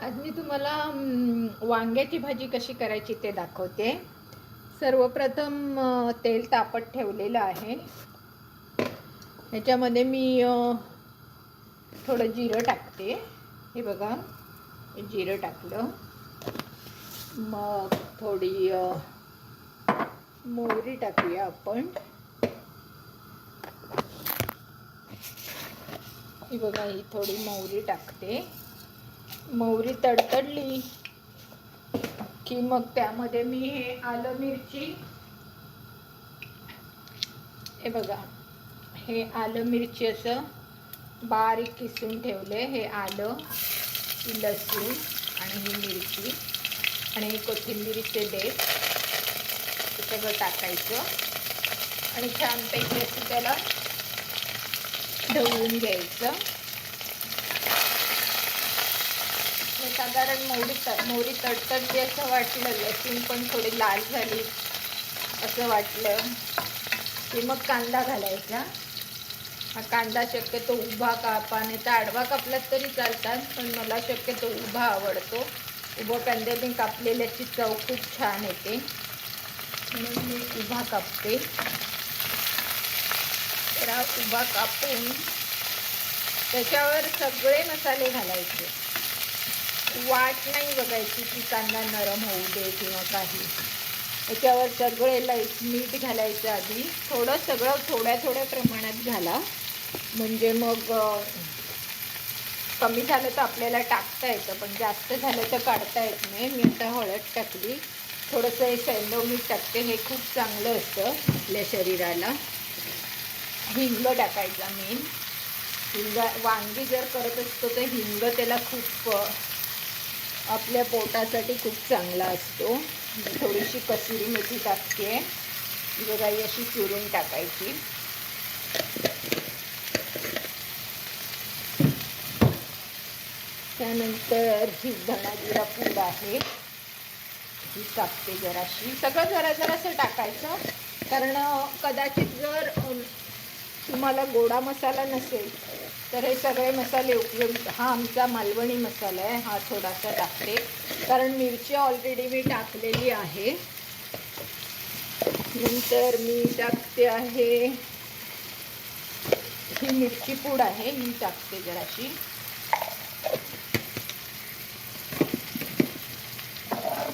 आज मी तुम्हाला वांग्याची भाजी कशी करायची ते दाखवते। सर्वप्रथम तेल तापत ठेवलेलं आहे। ह्याच्यामध्ये मी थोडं जिरं टाकते। हे बघा, जिरं टाकलं। मग थोडी मोहरी टाकूया आपण। ही बघा, ही थोडी मोहरी टाकते। मोहरी तडतडली की मग त्यामध्ये मी हे आलं मिरची, हे बघा, हे आलं मिरची असं बारीक किसून ठेवले। हे आलं, लसूण आणि ही मिरची आणि कोथिंबीरीचे देठ हे सगळं टाकायचं आणि छानपैकी असं त्याला ढवळून घ्यायचं। साधारण मोहरी तडतडली असं वाटलं, लसूण पण थोडी लाल झाली असं वाटलं की मग कांदा घालायचा। हा कांदा शक्यतो उभा कापा, नाही तर आडवा कापला तरी चालतात, पण मला शक्यतो उभा आवडतो। उभ्या कांद्याने कापलेल्याची चव खूप छान येते, म्हणून मी उभा कापते। तर हा उभा कापून त्याच्यावर सगळे मसाले घालायचे। वाट नाही बघायची की कांदा नरम होऊ दे किंवा काही। याच्यावर सगळे मीठ घालायचं आधी, थोडं सगळं थोड्या प्रमाणात घाला, म्हणजे मग कमी झालं तर आपल्याला टाकता येतं, पण जास्त झालं तर काढता येत नाही। मी आता हळद टाकली, थोडंसं हे सैंधव मीठ टाकते, हे खूप चांगलं असतं आपल्या शरीराला। हिंग टाकायचा मेन, हिंग वांगी जर करत असतो तर हिंग त्याला खूप आपल्या पोटासाठी खूप चांगला असतो। थोडीशी कसुरी मेथी टाकते, बघा, ही अशी चुरून टाकायची। त्यानंतर ही धना जिरा पूड आहे, ही टाकते जराशी। सगळं जरासं टाकायचं, कारण कदाचित जर तुम्हाला गोडा मसाला नसेल तर हे सगळे मसाले उपयोगी। हा आमचा मालवणी मसाला आहे, हा थोडासा टाकते, कारण मिरची ऑलरेडी मी टाकलेली आहे। नंतर मी टाकते आहे ही मिरची पूड आहे, ही टाकते जराशी।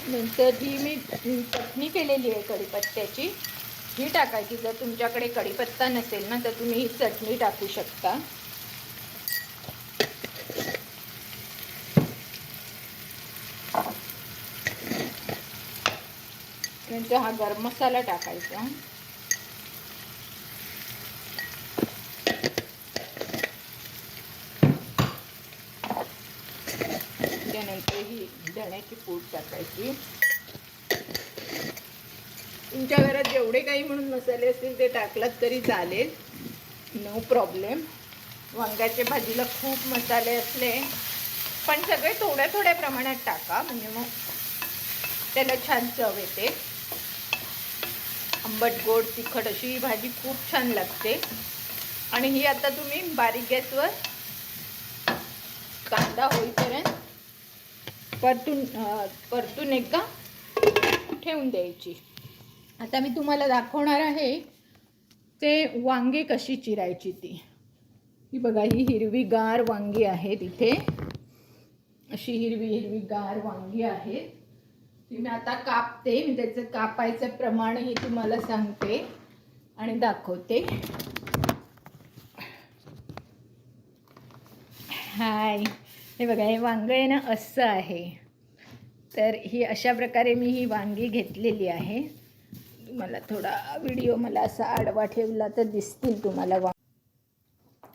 नंतर ही मी चटणी केलेली आहे कढीपत्त्याची, ही टाकायची। जर तुमच्याकडे कढीपत्ता नसेल ना तर तुम्ही ही चटणी टाकू शकता। नंतर हा गरम मसाला टाकायचा। त्यानंतर ही धण्याची पूड टाकायची। तुमच्या घरात जेवढे काही म्हणून मसाले असतील ते टाकलात तरी चालेल, नो प्रॉब्लेम। वांग्याच्या भाजीला खूप मसाले असले पण सगळे थोड्या प्रमाणात टाका, म्हणजे मग त्याला छान चव येते। आंबट गोड तिखट अशी ही भाजी खूप छान लागते। आणि ही आता तुम्ही बारीक गॅसवर कांदा होईपर्यंत परतून एकदा ठेवून द्यायची। आता मी तुम्हाला दाखवणार आहे ते वांगे कशी चिरायची ती। ही बघा, ही हिरवीगार वांगी आहेत इथे, अशी हिरवीगार वांगी आहेत। ती मी आता कापते, मी त्याचं कापायचं प्रमाणही तुम्हाला सांगते आणि दाखवते। हाय, हे बघा, हे वांग आहे ना असं आहे। तर ही अशा प्रकारे मी ही वांगी घेतलेली आहे। तुम्हाला थोडा व्हिडिओ मला असा आडवा ठेवला तर दिसतील तुम्हाला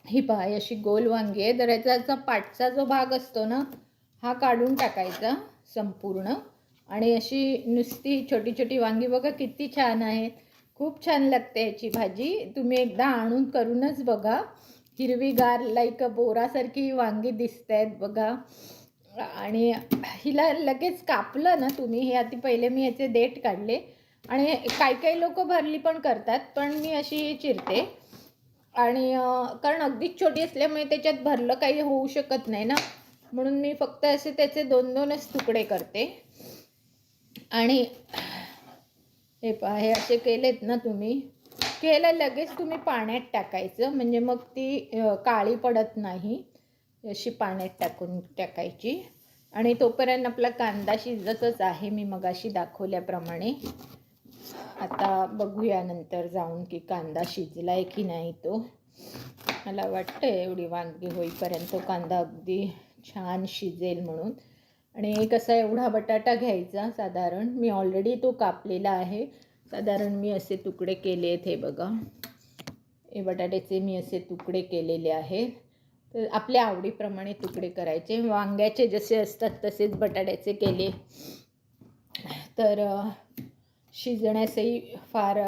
ही पहा, अशी गोल वांगी आहे। तर याचा पाठचा जो भाग असतो ना हा काढून टाकायचा संपूर्ण, आणि अशी नुसती छोटी वांगी बघा किती छान आहेत, खूप छान लागते याची भाजी। तुम्ही एकदा आणून करूनच बघा। हिरवीगार लाईक बोरासारखी वांगी दिसत आहेत बघा। आणि हिला लगेच कापलं ना तुम्ही, हे आधी पहिले मी याचे देठ काढले, आणि काही लोक भरली पण करतात, पण मी अशी चिरते। आणि कारण अगदीच छोटी असल्यामुळे त्याच्यात भरलं काही होऊ शकत नाही ना, म्हणून मी फक्त असे त्याचे 2-2च तुकडे करते. आणि हे पहा, हे असे केलेत ना तुम्ही, केलं लगेच तुम्ही पाण्यात टाकायचं, म्हणजे मग ती काळी पडत नाही. अशी पाण्यात टाकायची. आणि तोपर्यंत आपला कांदा शिजतच आहे, मी मगाशी दाखवल्याप्रमाणे. आता बघूया नंतर जाऊन की कांदा शिजला आहे की नाही. तो मला वाटतं एवढी वांगी होईपर्यंत कांदा अगदी छान शिजेल म्हणून. आणि एक असा एवढा बटाटा घ्यायचा साधारण, मी ऑलरेडी तो कापलेला आहे. साधारण मी असे तुकडे केले आहेत, हे बघा, हे बटाट्याचे मी असे तुकडे केलेले आहेत. तर आपल्या आवडीप्रमाणे तुकडे करायचे. वांग्याचे जसे असतात तसेच बटाट्याचे केले तर शिजण्यासही फार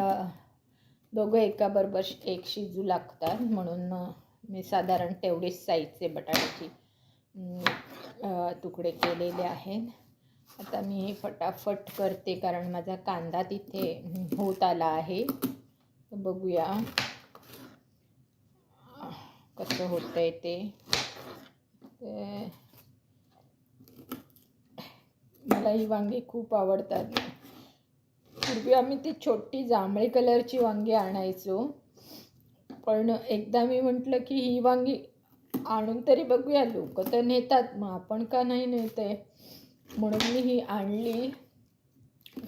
दोघं एकाबरोबर एक शिजू लागतात. म्हणून मी साधारण तेवढेच साईजचे बटाट्याची तुकडे केलेले आहेत. आता मी फटाफट करते कारण माझा कांदा तिथे होत आला आहे. तर बघूया कसं होतं आहे ते. मला ही वांगी खूप आवडतात. पूर्वी आम्ही ती छोटी जांभळी कलरची वांगी आणायचो, पण एकदा मी म्हटलं की ही वांगी आणून तरी बघूया, लोक तर नेतात, मग आपण का नाही नेत आहे. म्हणून मी ही आणली.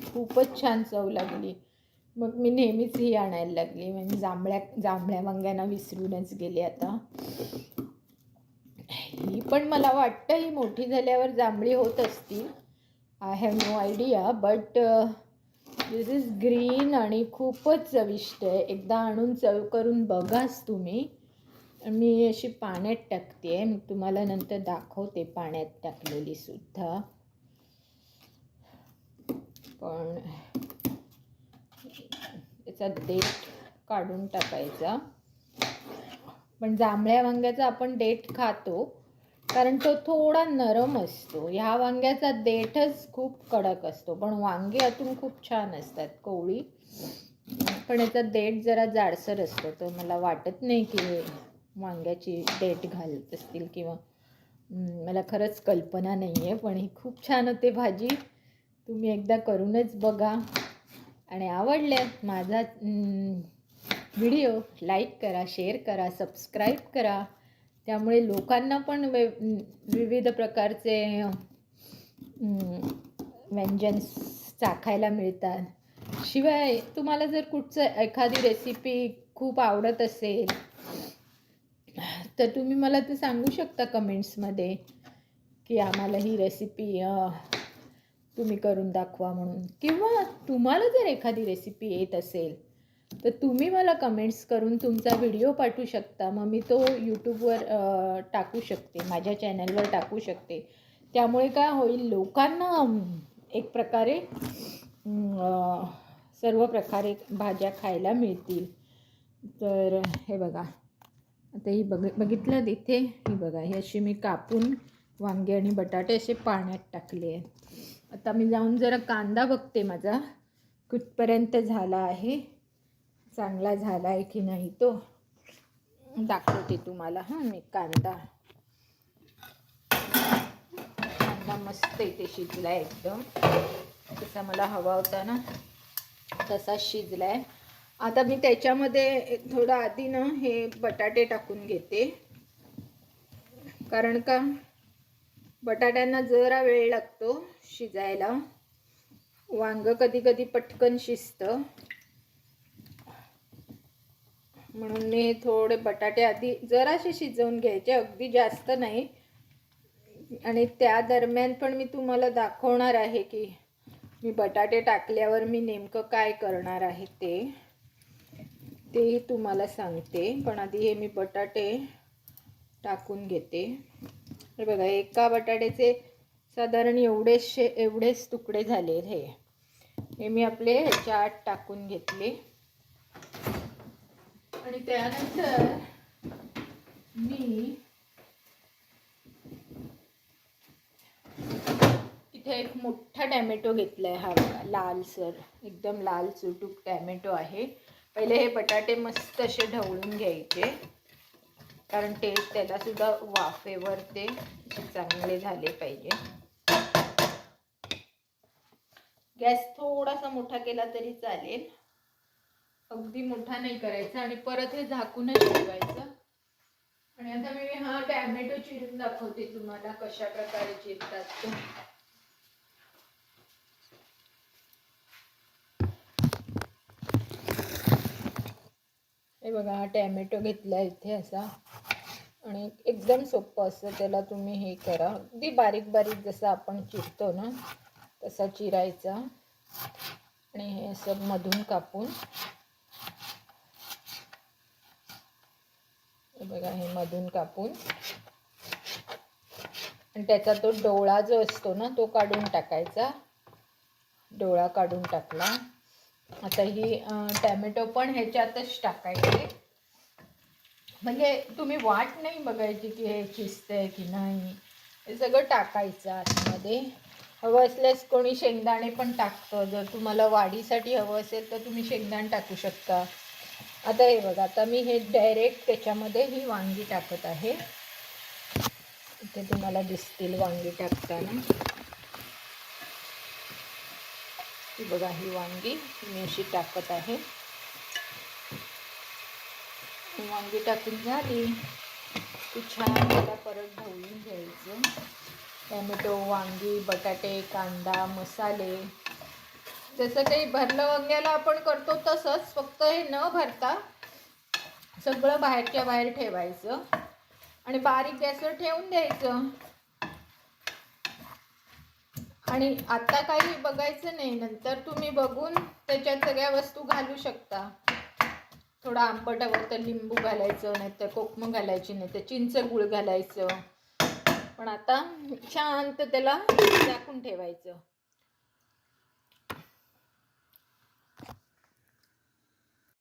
खूपच छान चव लागली. मग मी नेहमीच ही आणायला लागली. म्हणजे जांभळ्या वांग्यांना विसरूनच गेले आता. ही पण मला वाटतं ही मोठी झाल्यावर जांभळी होत असतील. I have no idea, but this is green आणि खूपच चविष्ट आहे. एकदा आणून चव करून बघाच तुम्ही. मी अशी पाण्यात टाकते, मी तुम्हाला नंतर दाखवते पाण्यात टाकलेली सुद्धा. पण याचा देठ काढून टाकायचा. पण जांभळ्या वांग्याचा आपण देठ खातो कारण तो थोडा नरम असतो. ह्या वांग्याचा देठच खूप कडक असतो, पण वांगे आतून खूप छान असतात, कोवळी. पण याचा देठ जरा जाडसर असतो. तर मला वाटत नाही की वांग्याची देठ घालत असतील, किंवा मला खरंच कल्पना नाही आहे. पण ही खूप छान होते भाजी. तुम्ही एकदा करूनच बघा. आणि आवडले माझा व्हिडिओ लाईक करा, शेअर करा, सबस्क्राईब करा. त्यामुळे लोकांना पण विविध प्रकारचे व्यंजन चाखायला मिळतात. शिवाय तुम्हाला जर कुठचं एखादी रेसिपी खूप आवडत असेल तर तुम्ही मला ते सांगू शकता कमेंट्समध्ये की आम्हाला ही रेसिपी तुम्ही करून दाखवा म्हणून. किंवा तुम्हाला जर एखादी रेसिपी येत असेल तर तुम्ही मला कमेंट्स करून तुमचा व्हिडिओ पाठवू शकता. मग मी तो यूट्यूबवर टाकू शकते, माझ्या चॅनलवर टाकू शकते. त्यामुळे काय होईल, लोकांना एक प्रकारे सर्व प्रकारे भाज्या खायला मिळतील. तर हे बघा, आता ही बघितलं तिथे, ही बघा, ही अशी मी कापून वांगे आणि बटाटे असे पाण्यात टाकले आहेत. आता मी जाऊन जरा कांदा बघते माझा कुठपर्यंत झाला आहे, चांगला झाला आहे की नाही तो दाखवते तुम्हाला. मी कांदा मस्त इथे शिजला आहे, एकदम जसा मला हवा होता ना तसा शिजला आहे. आता मी त्याच्यामध्ये थोडं आधी ना हे बटाटे टाकून घेते, कारण का बटाट्यांना जरा वेळ लागतो शिजायला. वांग कधी कधी पटकन शिजतं, म्हणून मी थोडे बटाटे आधी जरासे शिजवून घ्यायचे, अगदी जास्त नाही. आणि त्या दरम्यान पण मी तुम्हाला दाखवणार आहे की मी बटाटे टाकल्यावर मी नेमकं काय करणार आहे तेही तुम्हाला सांगते. पण आधी हे मी बटाटे टाकून घेते. हे बघा, एका बटाट्याचे साधारण एवढेच तुकडे झाले. हे मी आपले ह्याच्या आत टाकून घेतले. आणि त्यानंतर मी इथे एक मोठा टॅमॅटो घेतला आहे. हा बघा, लालसर, एकदम लाल चुटूक टॅमॅटो आहे. पहिले हे बटाटे मस्त असे ढवळून घ्यायचे. कारण टेस्ट त्याला सुद्धा वाफेवर ते चांगले झाले पाहिजे. गॅस थोडासा मोठा केला तरी चालेल, अगदी मोठा नाही करायचा. आणि परत हे झाकूनच ठेवायचं. आणि आता मी हा टॅमॅटो चिरून दाखवते तुम्हाला कशा प्रकारे चिरतात ते. हे बघा, हा टॅमॅटो घेतला इथे असा, आणि एकदम सोपं असतं. त्याला तुम्ही हे करा, अगदी बारीक बारीक जसं आपण चिरतो ना तसा चिरायचा. आणि हे असं मधून कापून, हे बघा, हे मधून कापून, आणि त्याचा तो डोळा जो असतो ना तो काढून टाकायचा. डोळा काढून टाकला. आता ही टॅमॅटो पण ह्याच्यातच टाकायचे. म्हणजे तुम्ही वाट नाही बघायची की हे शिजतंय की नाही, हे सगळं टाकायचं आतमध्ये. हवं असल्यास कोणी शेंगदाणे पण टाकतं. जर तुम्हाला वाढीसाठी हवं असेल तर तुम्ही शेंगदाणे टाकू शकता. आता हे बघा, आता मी हे डायरेक्ट त्याच्यामध्ये ही वांगी टाकत आहे. इथे तुम्हाला दिसतील वांगी टाकताना. ही बघा, ही वांगी मी अशी टाकत आहे. वांगी टाकून झाली की छान त्याला परत ढवळून घ्यायचं. टॅमॅटो, वांगी, बटाटे, कांदा, मसाले, जसं काही भरलं वांग्याला आपण करतो तसंच, फक्त हे न भरता सगळं बाहेरच्या बाहेर ठेवायचं आणि बारीक गॅसवर ठेवून द्यायचं. आणि आता काही बघायचं नाही, नंतर तुम्ही बघून त्याच्यात सगळ्या वस्तू घालू शकता. थोडा आंबट हवं तर लिंबू घालायचं, नाहीतर कोकम घालायची, नाहीतर चिंच गूळ घालायचं. पण आता शांत त्याला झाकून ठेवायचं.